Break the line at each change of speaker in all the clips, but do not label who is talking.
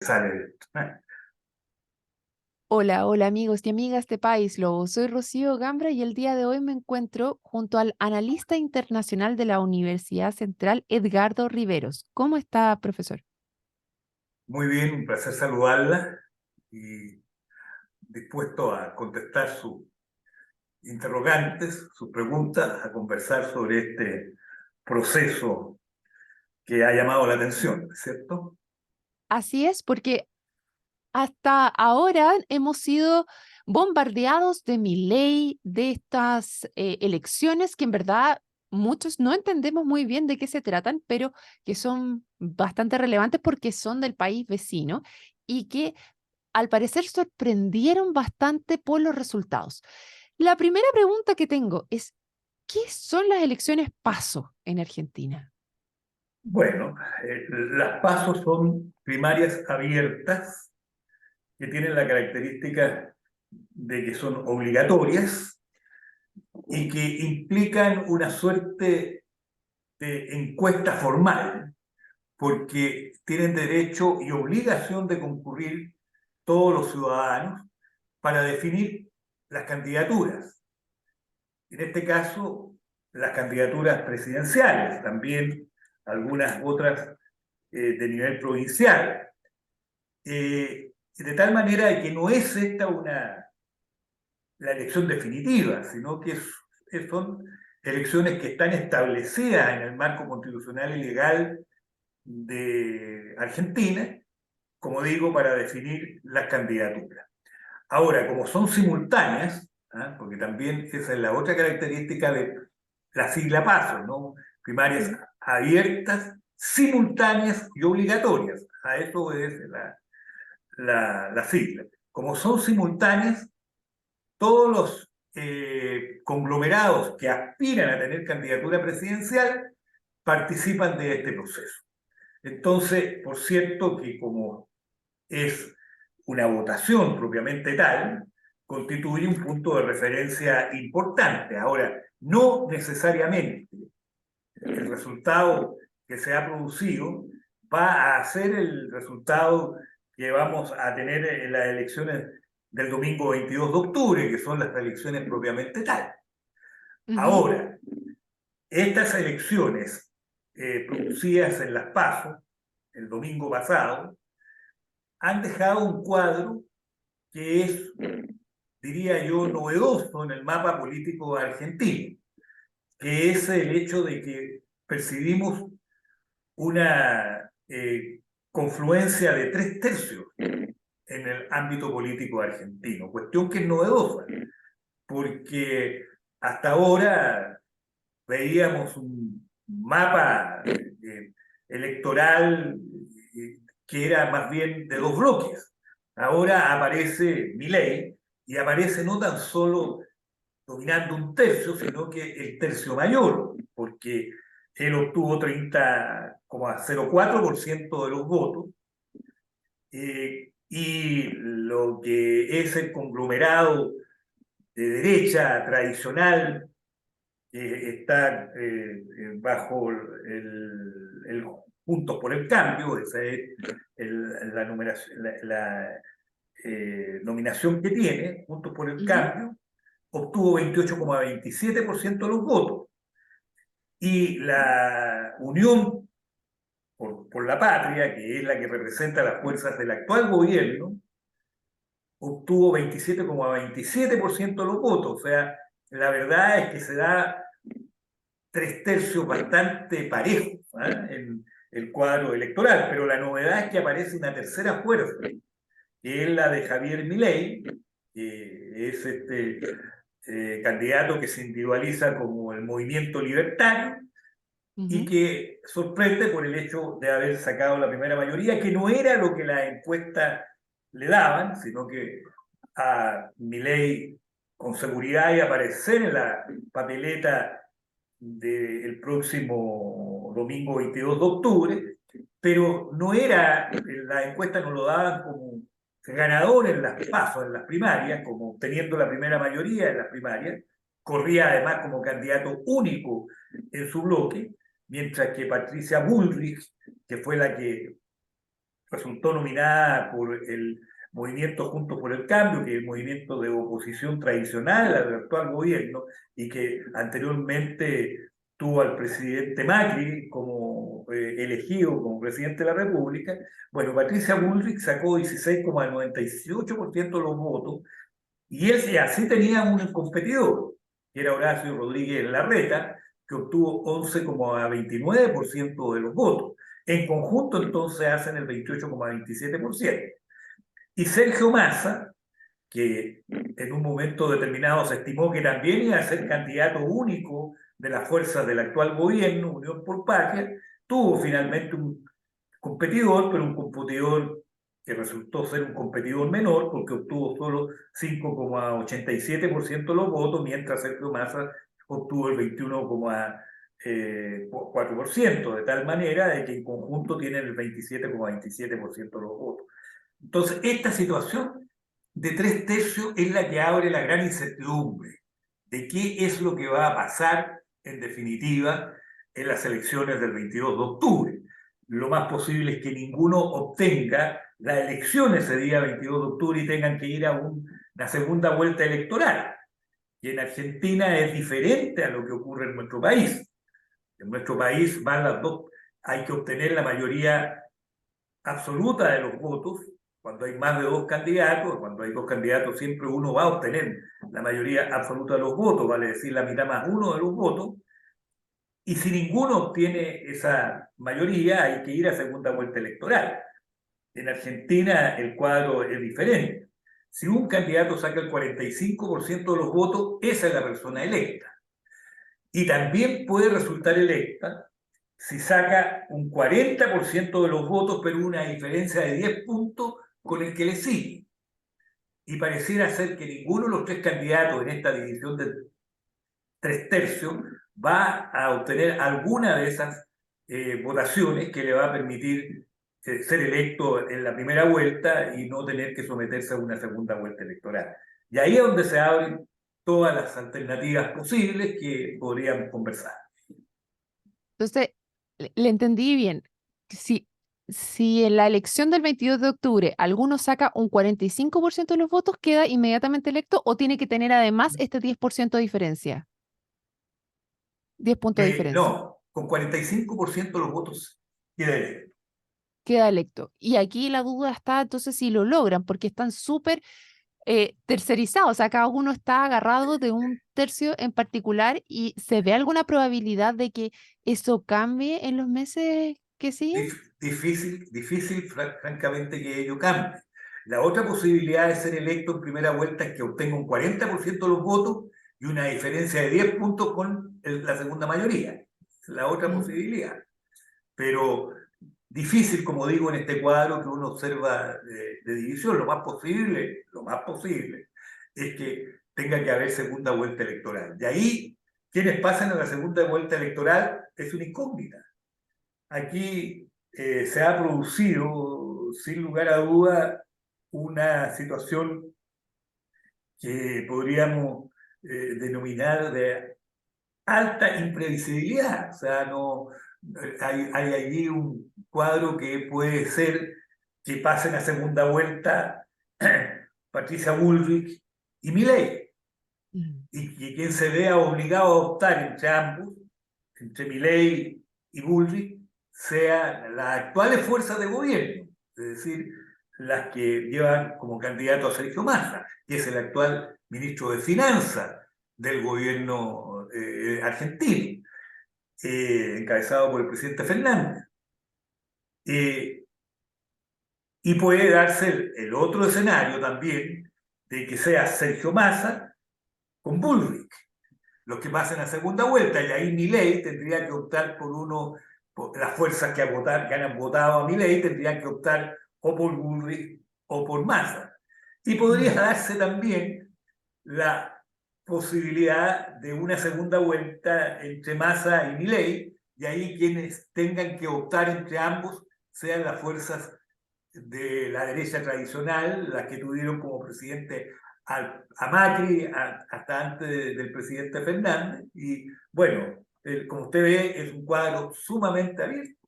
Sale de esto.
Hola, hola amigos y amigas de País Lobo. Soy Rocío Gambra y el día de hoy me encuentro junto al analista internacional de la Universidad Central, Edgardo Riveros. ¿Cómo está, profesor?
Muy bien, un placer saludarla y dispuesto a contestar sus interrogantes, sus preguntas, a conversar sobre este proceso que ha llamado la atención, ¿cierto?
Así es, porque hasta ahora hemos sido bombardeados de Milei, de estas elecciones que en verdad muchos no entendemos muy bien de qué se tratan, pero que son bastante relevantes porque son del país vecino y que al parecer sorprendieron bastante por los resultados. La primera pregunta que tengo es, ¿qué son las elecciones PASO en Argentina?
Bueno, las pasos son primarias abiertas que tienen la característica de que son obligatorias y que implican una suerte de encuesta formal porque tienen derecho y obligación de concurrir todos los ciudadanos para definir las candidaturas. En este caso, las candidaturas presidenciales, también algunas otras de nivel provincial. De tal manera que no es esta la elección definitiva, sino que son elecciones que están establecidas en el marco constitucional y legal de Argentina, como digo, para definir las candidaturas. Ahora, como son simultáneas, ¿ah? Porque también esa es la otra característica de la sigla PASO, ¿no? Primarias
Ujú.
abiertas, simultáneas y obligatorias. A eso obedece la sigla. Como son simultáneas, todos los conglomerados que aspiran a tener candidatura presidencial participan de este proceso. Entonces, por cierto que como es una votación propiamente tal, constituye un punto de referencia importante. Ahora, no necesariamente el resultado que se ha producido va a ser el resultado que vamos a tener en las elecciones del domingo 22 de octubre, que son las elecciones propiamente tal.
Ujú.
Ahora, estas elecciones producidas en las PASO el domingo pasado han dejado un cuadro que es, diría yo, novedoso en el mapa político argentino, que es el hecho de que percibimos una confluencia de 3/3 en el ámbito político argentino, cuestión que es novedosa, porque hasta ahora veíamos un mapa electoral que era más bien de dos bloques. Ahora aparece Milei y aparece no tan solo dominando un tercio, sino que el tercio mayor, porque él obtuvo 30,04% de los votos, y lo que es el conglomerado de derecha tradicional que está bajo el Juntos por el Cambio, esa es la, numeración, nominación que tiene, Juntos por el
Ujú.
Cambio, obtuvo 28,27% de los votos. Y la Unión por la Patria, que es la que representa las fuerzas del actual gobierno, obtuvo 27,27% de los votos. O sea, la verdad es que se da 3/3 bastante parejos, ¿eh? En el cuadro electoral, pero la novedad es que aparece una tercera fuerza, que es la de Javier Milei, que es este candidato que se individualiza como el movimiento libertario y
Ujú.
que sorprende por el hecho de haber sacado la primera mayoría, que no era lo que las encuestas le daban, sino que a Milei con seguridad y aparecer en la papeleta del próximo domingo 22 de octubre, pero no era, las encuestas no lo daban como ganador en las pasos, en las primarias, como obteniendo la primera mayoría en las primarias, corría además como candidato único en su bloque, mientras que Patricia Bullrich, que fue la que resultó nominada por el movimiento Juntos por el Cambio, que es el movimiento de oposición tradicional al actual gobierno, y que anteriormente tuvo al presidente Macri como elegido como presidente de la República. Bueno, Patricia Bullrich sacó 16,98% de los votos, y así tenía un competidor, que era Horacio Rodríguez Larreta, que obtuvo 11,29% de los votos. En conjunto, entonces, hacen el 28,27%. Y Sergio Massa, que en un momento determinado se estimó que también iba a ser candidato único de las fuerzas del actual gobierno, Unión por Patria, tuvo finalmente un competidor, pero un competidor que resultó ser un competidor menor, porque obtuvo solo 5,87% de los votos, mientras Sergio Massa obtuvo el 21,4%, de tal manera de que en conjunto tienen el 27,27% de los votos. Entonces, esta situación de 3/3 es la que abre la gran incertidumbre de qué es lo que va a pasar en definitiva en las elecciones del 22 de octubre. Lo más posible es que ninguno obtenga la elección ese día 22 de octubre y tengan que ir a una segunda vuelta electoral. Y en Argentina es diferente a lo que ocurre en nuestro país. En nuestro país van las dos, hay que obtener la mayoría absoluta de los votos. Cuando hay más de dos candidatos, cuando hay dos candidatos, siempre uno va a obtener la mayoría absoluta de los votos, vale decir la mitad más uno de los votos, y si ninguno obtiene esa mayoría, hay que ir a segunda vuelta electoral. En Argentina el cuadro es diferente. Si un candidato saca el 45% de los votos, esa es la persona electa. Y también puede resultar electa si saca un 40% de los votos, pero una diferencia de 10 puntos con el que le sigue. Y pareciera ser que ninguno de los tres candidatos en esta división de 3/3 va a obtener alguna de esas votaciones que le va a permitir ser electo en la primera vuelta y no tener que someterse a una segunda vuelta electoral. Y ahí es donde se abren todas las alternativas posibles que podríamos conversar.
Entonces, le entendí bien. Si, si en la elección del 22 de octubre alguno saca un 45% de los votos, ¿queda inmediatamente electo o tiene que tener además este 10% de diferencia? 10 puntos de diferencia.
No, con 45% de los votos queda electo.
Queda electo. Y aquí la duda está entonces si lo logran, porque están súper tercerizados, o sea, cada uno está agarrado de un tercio en particular y ¿se ve alguna probabilidad de que eso cambie en los meses que siguen?
Difícil, francamente, que ello cambie. La otra posibilidad de ser electo en primera vuelta es que obtenga un 40% de los votos y una diferencia de 10 puntos con la segunda mayoría. Es la otra posibilidad. Pero difícil, como digo, en este cuadro que uno observa de división. Lo más posible es que tenga que haber segunda vuelta electoral. De ahí, quienes pasan a la segunda vuelta electoral es una incógnita. Aquí se ha producido, sin lugar a duda, una situación que podríamos denominar de alta imprevisibilidad. O sea, no, hay allí un cuadro que puede ser que pasen a segunda vuelta Patricia Bullrich y Milei,
Mm.
y quien se vea obligado a optar entre ambos, entre Milei y Bullrich, sean las actuales fuerzas de gobierno, es decir, las que llevan como candidato a Sergio Massa, que es el actual ministro de Finanzas del gobierno argentino, encabezado por el presidente Fernández. Y puede darse el otro escenario también, de que sea Sergio Massa con Bullrich, los que pasen a segunda vuelta, y ahí Milei tendría que optar por las fuerzas que han votado a Milei tendrían que optar o por Bullrich o por Massa. Y podría darse también la posibilidad de una segunda vuelta entre Massa y Milei, y ahí quienes tengan que optar entre ambos sean las fuerzas de la derecha tradicional, las que tuvieron como presidente a Macri hasta antes del presidente Fernández. Y bueno, como usted ve, es un cuadro sumamente abierto.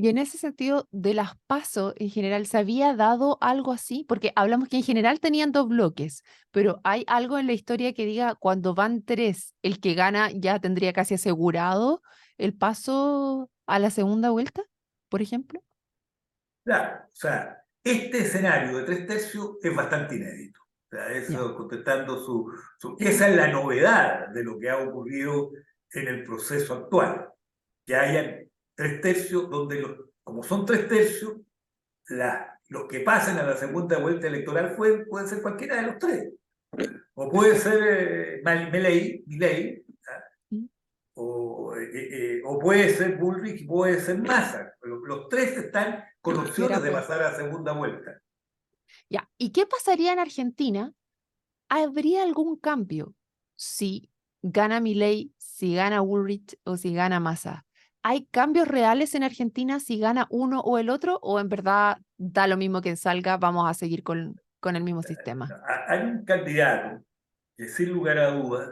Y en ese sentido, de las PASO en general, ¿se había dado algo así? Porque hablamos que en general tenían dos bloques, pero ¿hay algo en la historia que diga cuando van tres, el que gana ya tendría casi asegurado el paso a la segunda vuelta, por ejemplo?
Claro, o sea, este escenario de 3/3 es bastante inédito. O sea,
Ya.
eso contestando esa es la novedad de lo que ha ocurrido en el proceso actual. Que haya 3/3 donde, como son 3/3, los que pasen a la segunda vuelta electoral pueden ser cualquiera de los tres. O puede ser Milei, ¿ah?
Mm.
O puede ser Bullrich, puede ser Massa. Los tres están con
Cualquiera
opciones de
puede.
pasar a la segunda vuelta.
Ya. ¿Y qué pasaría en Argentina? ¿Habría algún cambio si gana Milei, si gana Bullrich o si gana Massa? ¿Hay cambios reales en Argentina si gana uno o el otro? ¿O en verdad da lo mismo que salga, vamos a seguir con el mismo sistema?
Hay un candidato que sin lugar a dudas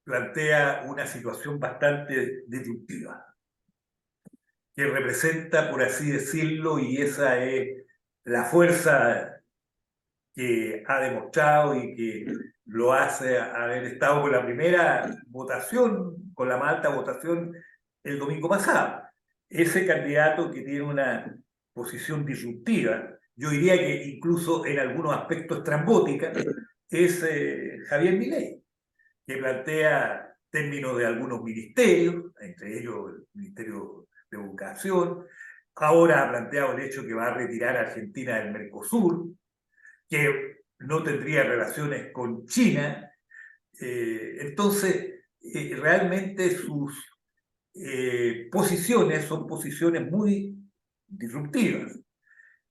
plantea una situación bastante disruptiva, que representa, por así decirlo, y esa es la fuerza que ha demostrado y que lo hace haber estado con la primera votación, con la más alta votación el domingo pasado. Ese candidato que tiene una posición disruptiva, yo diría que incluso en algunos aspectos estrambótica, es Javier Milei, que plantea términos de algunos ministerios, entre ellos el Ministerio de Educación. Ahora ha planteado el hecho que va a retirar a Argentina del Mercosur, que no tendría relaciones con China. Entonces, realmente sus posiciones son posiciones muy disruptivas.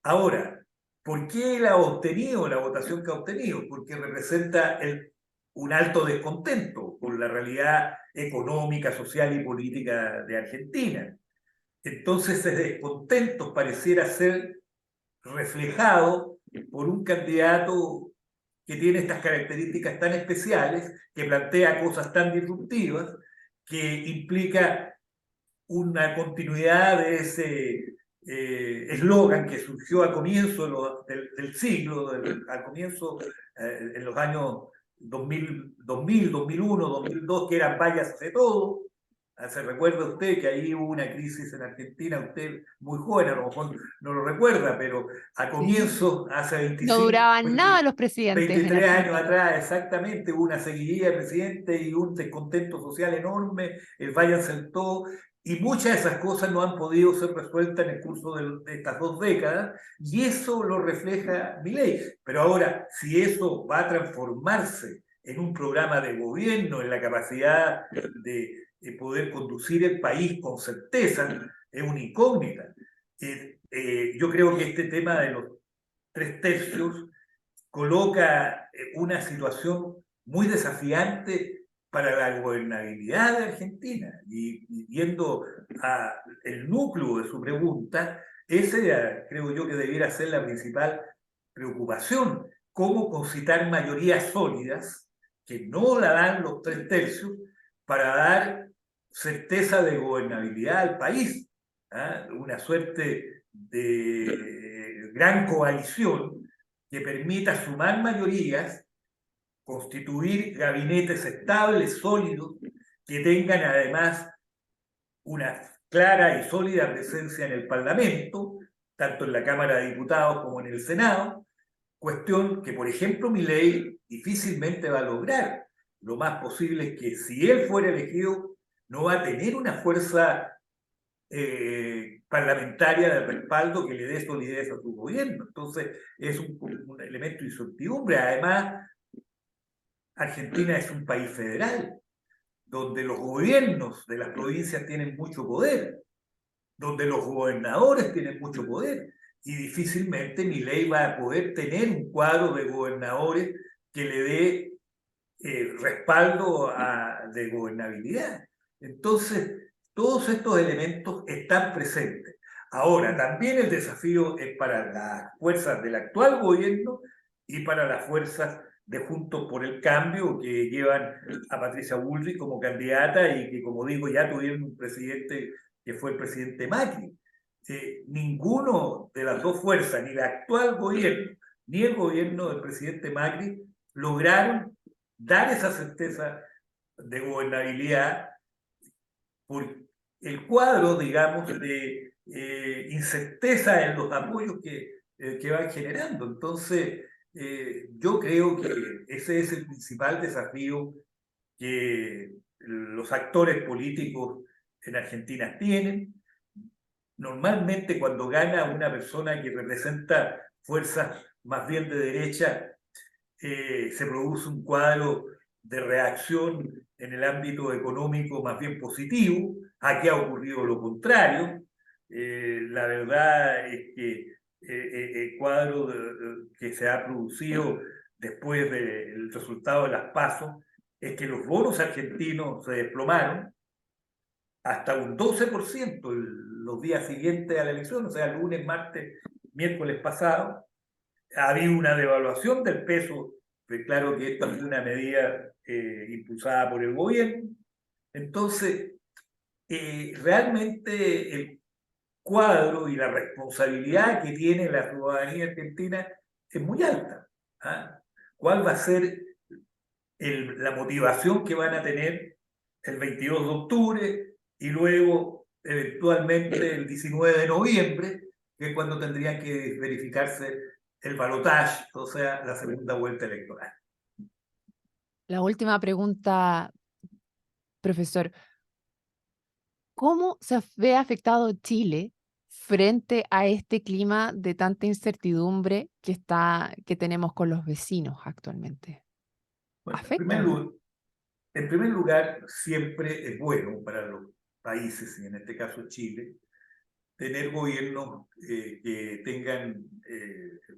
Ahora, ¿por qué él ha obtenido la votación que ha obtenido? Porque representa un alto descontento con la realidad económica, social y política de Argentina. Entonces, ese descontento pareciera ser reflejado por un candidato que tiene estas características tan especiales, que plantea cosas tan disruptivas, que implica una continuidad de ese eslogan que surgió al comienzo del siglo, al comienzo, en los años 2001, 2002, que eran váyase todo. Se recuerda usted que ahí hubo una crisis en Argentina, usted muy joven, a lo mejor no lo recuerda, pero a
Sí.
comienzo, hace
No
25,
duraban nada los presidentes en
23 años
Argentina.
atrás, exactamente, hubo una seguidilla de presidente y un descontento social enorme, el váyanse el todo, y muchas de esas cosas no han podido ser resueltas en el curso de estas 2 décadas, y eso lo refleja mi ley. Pero ahora, si eso va a transformarse en un programa de gobierno, en la capacidad de poder conducir el país con certeza, es una incógnita. Yo creo que este tema de los 3/3 coloca una situación muy desafiante para la gobernabilidad de Argentina. Y viendo el núcleo de su pregunta, ese creo yo que debiera ser la principal preocupación, cómo concitar mayorías sólidas que no la dan los 3/3 para dar certeza de gobernabilidad al país. ¿Ah? Una suerte de gran coalición que permita sumar mayorías, constituir gabinetes estables, sólidos, que tengan además una clara y sólida presencia en el Parlamento, tanto en la Cámara de Diputados como en el Senado, cuestión que, por ejemplo, Milei difícilmente va a lograr. Lo más posible es que si él fuera elegido, no va a tener una fuerza parlamentaria de respaldo que le dé solidez a su gobierno. Entonces, es un elemento de incertidumbre. Además, Argentina es un país federal, donde los gobiernos de las provincias tienen mucho poder, donde los gobernadores tienen mucho poder, y difícilmente mi ley va a poder tener un cuadro de gobernadores que le dé respaldo de gobernabilidad. Entonces, todos estos elementos están presentes. Ahora, también el desafío es para las fuerzas del actual gobierno y para las fuerzas de Juntos por el Cambio, que llevan a Patricia Bullrich como candidata y que, como digo, ya tuvieron un presidente que fue el presidente Macri. Ninguno de las dos fuerzas, ni el actual gobierno, ni el gobierno del presidente Macri, lograron dar esa certeza de gobernabilidad por el cuadro, digamos, de incerteza en los apoyos que van generando. Entonces, yo creo que ese es el principal desafío que los actores políticos en Argentina tienen. Normalmente cuando gana una persona que representa fuerzas más bien de derecha, se produce un cuadro de reacción en el ámbito económico más bien positivo. Aquí ha ocurrido lo contrario. La verdad es que el cuadro que se ha producido después del resultado de las PASO es que los bonos argentinos se desplomaron hasta un 12% los días siguientes a la elección, o sea, lunes, martes, miércoles pasado. Ha habido una devaluación del peso, pues claro que esta es una medida impulsada por el gobierno. Entonces, realmente el cuadro y la responsabilidad que tiene la ciudadanía argentina es muy alta. ¿Ah? ¿Cuál va a ser la motivación que van a tener el 22 de octubre y luego eventualmente el 19 de noviembre, que es cuando tendrían que verificarse el balotaje, o sea, la segunda vuelta electoral?
La última pregunta, profesor. ¿Cómo se ve afectado Chile frente a este clima de tanta incertidumbre que tenemos con los vecinos actualmente?
Bueno,
¿Afecta o no?
en primer lugar, siempre es bueno para los países, y en este caso Chile, tener gobiernos que tengan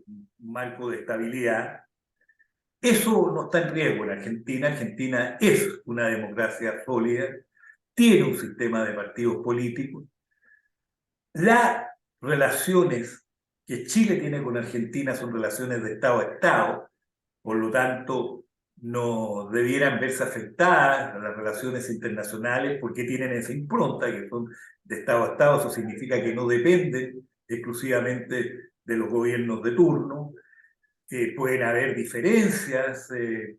un marco de estabilidad. Eso no está en riesgo en Argentina. Argentina es una democracia sólida, tiene un sistema de partidos políticos. Las relaciones que Chile tiene con Argentina son relaciones de Estado a Estado, por lo tanto no debieran verse afectadas las relaciones internacionales porque tienen esa impronta que son de Estado a Estado. Eso significa que no dependen exclusivamente de los gobiernos de turno. Pueden haber diferencias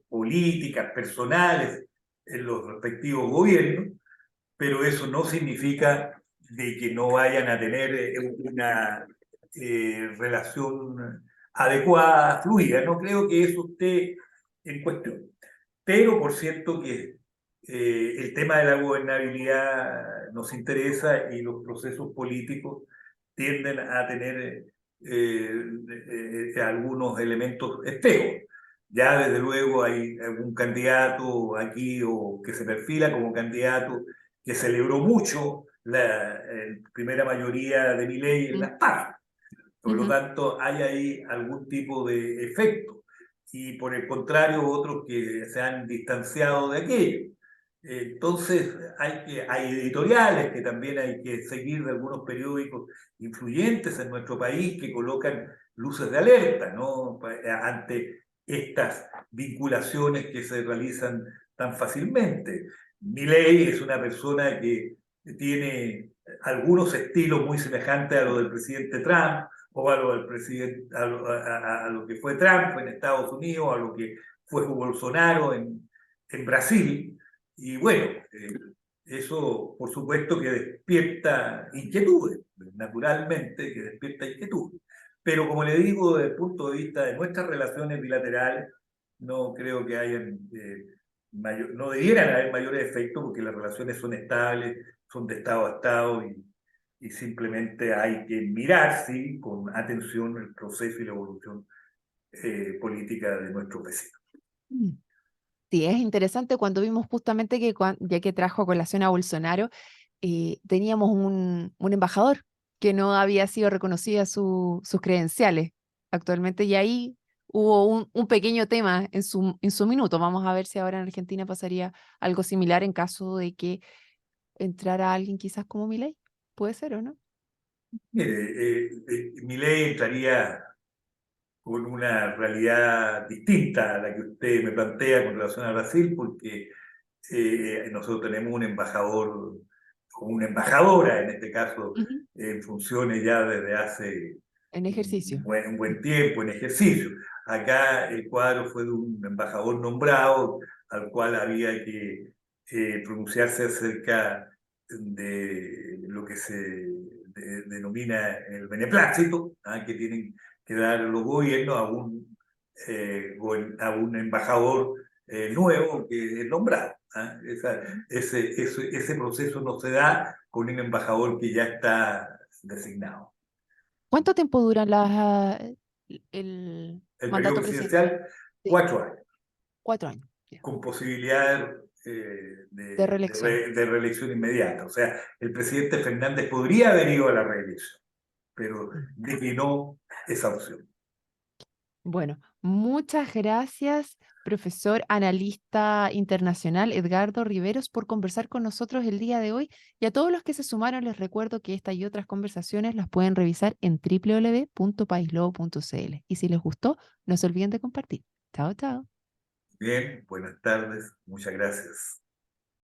políticas, personales en los respectivos gobiernos, pero eso no significa de que no vayan a tener una relación adecuada, fluida. No creo que eso esté en cuestión. Pero por cierto que el tema de la gobernabilidad nos interesa y los procesos políticos tienden a tener algunos elementos espejos. Ya desde luego hay algún candidato aquí o que se perfila como candidato que celebró mucho la primera mayoría de Milei en las PASO. Por lo tanto, hay ahí algún tipo de efecto. Y por el contrario, otros que se han distanciado de aquello. Entonces, hay editoriales que también hay que seguir de algunos periódicos influyentes en nuestro país que colocan luces de alerta, ¿no? Ante estas vinculaciones que se realizan tan fácilmente. Milei es una persona que tiene algunos estilos muy semejantes a los del presidente Trump, o a lo del presidente, a lo que fue Trump en Estados Unidos, a lo que fue Bolsonaro en Brasil. Y bueno, eso por supuesto que despierta inquietudes, naturalmente que despierta inquietudes. Pero como le digo, desde el punto de vista de nuestras relaciones bilaterales, no creo que hayan, no debieran haber mayores efectos porque las relaciones son estables, son de Estado a Estado y simplemente hay que mirar, sí, con atención el proceso y la evolución política de nuestros vecinos.
Mm. Sí, es interesante cuando vimos justamente que ya que trajo a colación a Bolsonaro, teníamos un embajador que no había sido reconocida sus credenciales actualmente y ahí hubo un pequeño tema en su minuto. Vamos a ver si ahora en Argentina pasaría algo similar en caso de que entrara alguien quizás como Milei. Puede ser, ¿o no?
Mire, Milei entraría con una realidad distinta a la que usted me plantea con relación a Brasil, porque nosotros tenemos un embajador o una embajadora, en este caso,
Ujú.
en funciones ya desde hace
En ejercicio.
un buen tiempo, en ejercicio. Acá el cuadro fue de un embajador nombrado al cual había que pronunciarse acerca de lo que se denomina el beneplácito, que tienen que dar los gobiernos a un embajador nuevo que es nombrado. Ese proceso no se da con un embajador que ya está designado.
¿Cuánto tiempo dura el
El periodo
mandato presidencial?
presidencial,
Sí,
4 años,
4 años, ya,
con posibilidad
de reelección.
de reelección inmediata. O sea, el presidente Fernández podría haber ido a la reelección, pero
Mm.
declinó esa opción.
Bueno, muchas gracias, profesor analista internacional Edgardo Riveros, por conversar con nosotros el día de hoy. Y a todos los que se sumaron, les recuerdo que esta y otras conversaciones las pueden revisar en www.paislobo.cl. Y si les gustó, no se olviden de compartir. Chao, chao.
Bien, buenas tardes, muchas gracias.